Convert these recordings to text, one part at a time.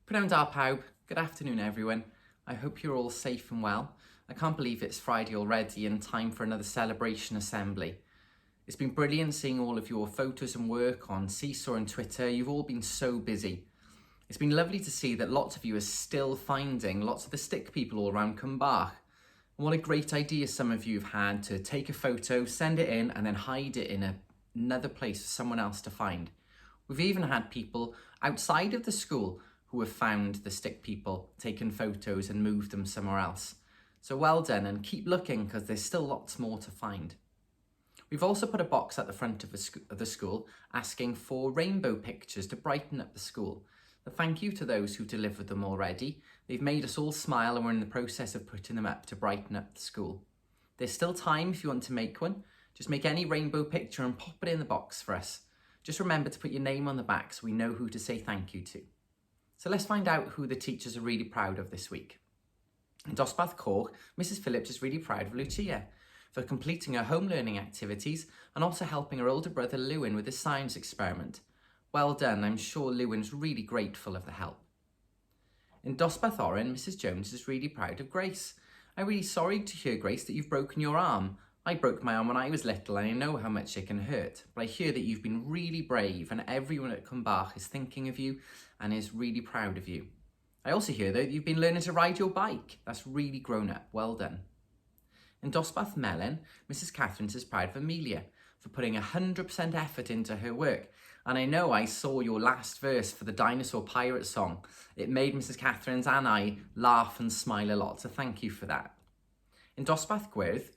Pnawn da pawb, good afternoon everyone. I hope you're all safe and well. I can't believe it's Friday already and time for another celebration assembly. It's been brilliant seeing all of your photos and work on Seesaw and Twitter. You've all been so busy. It's been lovely to see that lots of you are still finding lots of the stick people all around Cumbach. And what a great idea some of you have had to take a photo, send it in and then hide it in another place for someone else to find. We've even had people outside of the school who have found the stick people, taken photos and moved them somewhere else. So well done, and keep looking because there's still lots more to find. We've also put a box at the front of the school asking for rainbow pictures to brighten up the school. So thank you to those who delivered them already. They've made us all smile and we're in the process of putting them up to brighten up the school. There's still time if you want to make one. Just make any rainbow picture and pop it in the box for us. Just remember to put your name on the back so we know who to say thank you to. So let's find out who the teachers are really proud of this week. In Dosbarth Coch, Mrs Phillips is really proud of Lucia for completing her home learning activities and also helping her older brother Lewin with his science experiment. Well done, I'm sure Lewin's really grateful of the help. In Dosbarth Oren, Mrs Jones is really proud of Grace. I'm really sorry to hear, Grace, that you've broken your arm. I broke my arm when I was little and I know how much it can hurt, but I hear that you've been really brave and everyone at Cumbach is thinking of you and is really proud of you. I also hear that you've been learning to ride your bike. That's really grown up. Well done. In Dosbarth Melon, Mrs Catherine is proud of Amelia for putting 100% effort into her work. And I know I saw your last verse for the Dinosaur Pirate song. It made Mrs Catherine's and I laugh and smile a lot, so thank you for that. In Dosbarth Gwyrdd,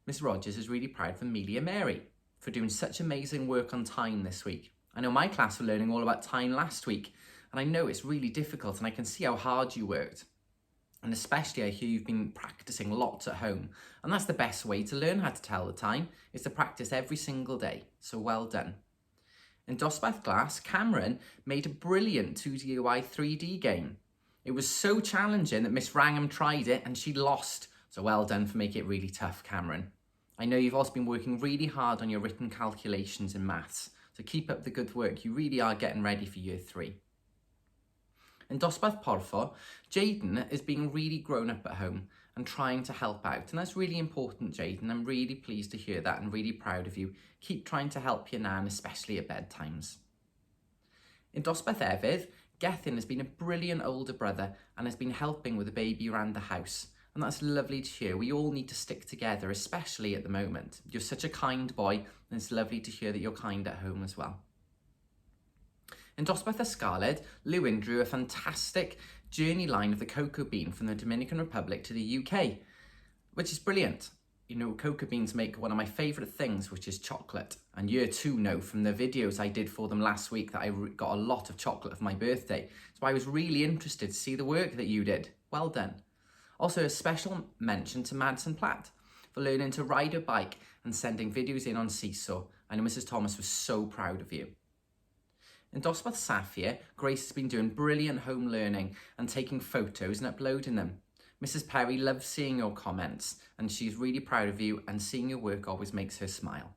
Miss Rogers is really proud of Amelia Mary for doing such amazing work on time this week. I know my class were learning all about time last week, and I know it's really difficult and I can see how hard you worked. And especially I hear you've been practicing lots at home, and that's the best way to learn how to tell the time, is to practice every single day, so well done. In Dosbarth Glass, Cameron made a brilliant 2DIY 3D game. It was so challenging that Miss Wrangham tried it and she lost, so well done for making it really tough, Cameron. I know you've also been working really hard on your written calculations in maths, so keep up the good work. You really are getting ready for year 3. In Dosbarth Porffor, Jayden is being really grown up at home and trying to help out, and that's really important, Jayden. I'm really pleased to hear that and really proud of you. Keep trying to help your nan, especially at bedtimes. In Dosbarth Efydd, Gethin has been a brilliant older brother and has been helping with the baby around the house. And that's lovely to hear. We all need to stick together, especially at the moment. You're such a kind boy, and it's lovely to hear that you're kind at home as well. In Dosbarth Ysgaled, Lewin drew a fantastic journey line of the cocoa bean from the Dominican Republic to the UK, which is brilliant. You know, cocoa beans make one of my favourite things, which is chocolate. And year 2 know from the videos I did for them last week that I got a lot of chocolate for my birthday. So I was really interested to see the work that you did. Well done. Also, a special mention to Madsen Platt for learning to ride a bike and sending videos in on Seesaw. I know Mrs Thomas was so proud of you. In Dosbarth Saphir, Grace has been doing brilliant home learning and taking photos and uploading them. Mrs Perry loves seeing your comments and she's really proud of you, and seeing your work always makes her smile.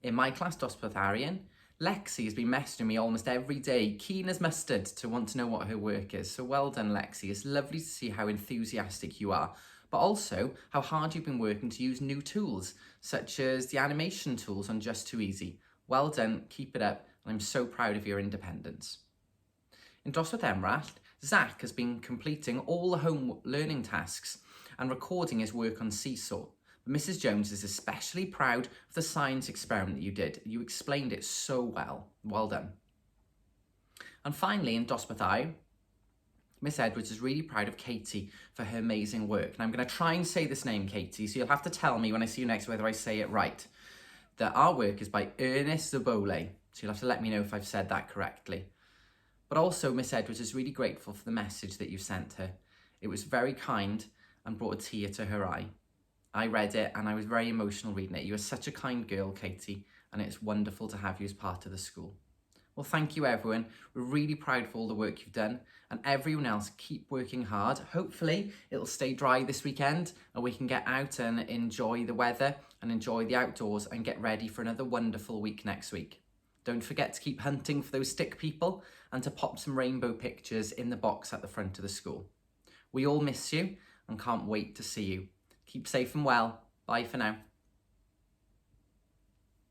In my class, Dosbarth Arian, Lexi has been messaging me almost every day, keen as mustard to want to know what her work is. So well done, Lexi. It's lovely to see how enthusiastic you are, but also how hard you've been working to use new tools, such as the animation tools on Just Too Easy. Well done, keep it up, and I'm so proud of your independence. In Dosbarth Emrallt, Zach has been completing all the home learning tasks and recording his work on Seesaw. Mrs Jones is especially proud of the science experiment that you did. You explained it so well. Well done. And finally, in Dosbarth I, Miss Edwards is really proud of Katie for her amazing work. And I'm going to try and say this name, Katie, so you'll have to tell me when I see you next whether I say it right. That our work is by Ernest Zabole, so you'll have to let me know if I've said that correctly. But also, Miss Edwards is really grateful for the message that you sent her. It was very kind and brought a tear to her eye. I read it and I was very emotional reading it. You are such a kind girl, Katie, and it's wonderful to have you as part of the school. Well, thank you, everyone. We're really proud of all the work you've done, and everyone else, keep working hard. Hopefully it'll stay dry this weekend and we can get out and enjoy the weather and enjoy the outdoors and get ready for another wonderful week next week. Don't forget to keep hunting for those stick people and to pop some rainbow pictures in the box at the front of the school. We all miss you and can't wait to see you. Keep safe and well. Bye for now.